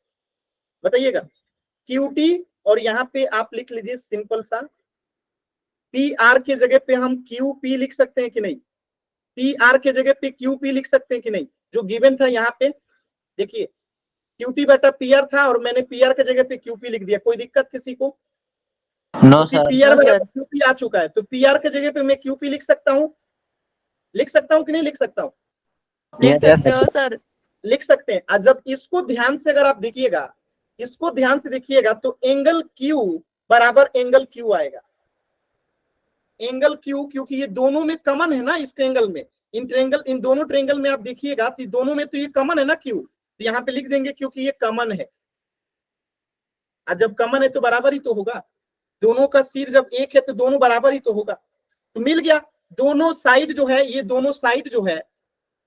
बताइएगा। क्यू टी और यहाँ पे आप लिख लीजिए सिंपल सा पी आर के जगह पे हम क्यू पी लिख सकते हैं कि नहीं, पी आर के जगह पे क्यू पी लिख सकते हैं कि नहीं, जो गिवन था यहाँ पे देखिए क्यूटी बटा पी आर था और मैंने पी आर के जगह पे क्यूपी लिख दिया, कोई दिक्कत किसी को? No sir. P R no sir. Q P आ चुका है तो पी आर के जगह पे मैं क्यूपी लिख सकता हूँ कि नहीं लिख सकता हूँ? लिख Yes, सकते sir. हो सर। लिख सकते हैं। और जब इसको ध्यान से अगर आप देखिएगा, इसको ध्यान से देखिएगा तो एंगल क्यू बराबर एंगल क्यू आएगा, एंगल क्यू, क्योंकि ये दोनों में कॉमन है ना, इस ट्रेंगल में, इन दोनों ट्रेंगल में आप देखिएगा तो दोनों में तो ये कॉमन है ना क्यू, तो यहाँ पे लिख देंगे क्योंकि ये कॉमन है, और जब कॉमन है तो बराबर ही तो होगा, दोनों का सिर जब एक है तो दोनों बराबर ही तो होगा, तो मिल गया। दोनों साइड जो है, ये दोनों साइड जो है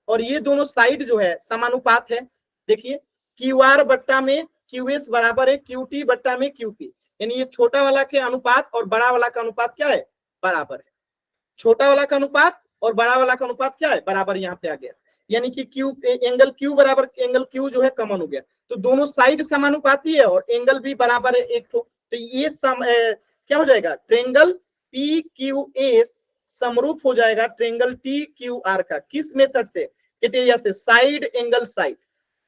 और ये दोनों साइड जो है समानुपात है। देखिए क्यू आर बट्टा में क्यू एस बराबर है क्यू टी बट्टा में क्यू पी, यानी ये छोटा वाला के अनुपात और बड़ा वाला का अनुपात क्या है, बराबर है। छोटा वाला का अनुपात और बड़ा वाला का अनुपात क्या है, बराबर, यहाँ पे आ गया, यानी कि क्यू एंगल क्यू बराबर एंगल क्यू जो है कॉमन हो गया, तो दोनों साइड समानुपाती है और एंगल भी बराबर है एक तो ये क्या हो जाएगा, ट्रेंगल पी क्यू एस समरूप हो जाएगा ट्रेंगल टी क्यू आर का, किस मेथड से, क्राइटेरिया से, साइड एंगल साइड,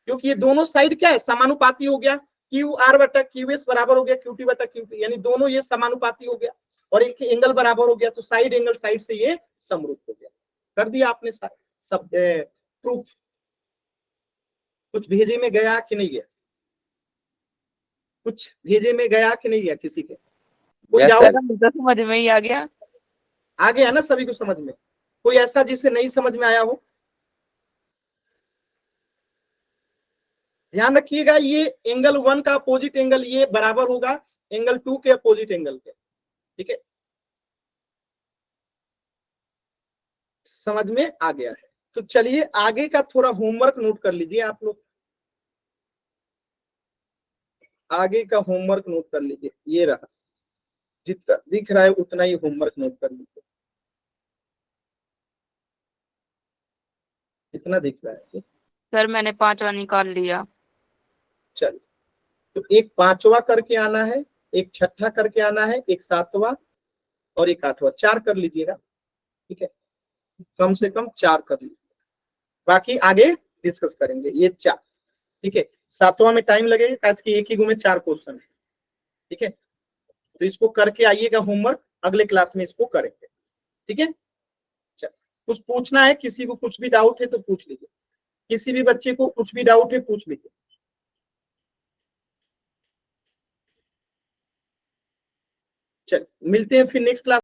क्योंकि ये दोनों साइड क्या है, समानुपाती हो गया, क्यू आर बटा क्यू एस बराबर हो गया क्यू टी बटा क्यू पी, यानी दोनों ये समानुपाती हो गया और एक एंगल बराबर हो गया, तो साइड एंगल साइड से ये समरूप हो गया। कर दिया आपने सब प्रूफ। कुछ भेजे में गया कि नहीं गया, कुछ भेजे में गया कि नहीं गया किसी के, कोई Yes, डाउट? sir. मुझे तो समझ में ही आ गया। आ गया ना सभी को समझ में? कोई ऐसा जिसे नहीं समझ में आया हो? ध्यान रखिएगा ये एंगल 1 का अपोजिट एंगल ये बराबर होगा एंगल 2 के अपोजिट एंगल के, ठीक है, समझ में आ गया है? तो चलिए आगे का थोड़ा होमवर्क नोट कर लीजिए आप लोग, आगे का होमवर्क नोट कर लीजिए, ये रहा, जितना दिख रहा है उतना ही होमवर्क नोट कर लीजिए, इतना दिख रहा है। सर मैंने 5वां निकाल लिया। चलिए तो एक 5वां करके आना है, एक 6ठा करके आना है, एक 7वां और एक 8वां, 4 कर लीजिएगा, ठीक है, कम से कम 4 कर लीजिए, बाकी आगे डिस्कस करेंगे ये 4, ठीक है। 7वां में टाइम लगेगा कैसे कि एक ही गो में 4 क्वेश्चन है, ठीक है, तो इसको करके आइएगा होमवर्क, अगले क्लास में इसको करेंगे, ठीक है। चल कुछ पूछना है, किसी को कुछ भी डाउट है तो पूछ लीजिए, किसी भी बच्चे को कुछ भी डाउट है पूछ लीजिए। चल मिलते हैं फिर नेक्स्ट क्लास।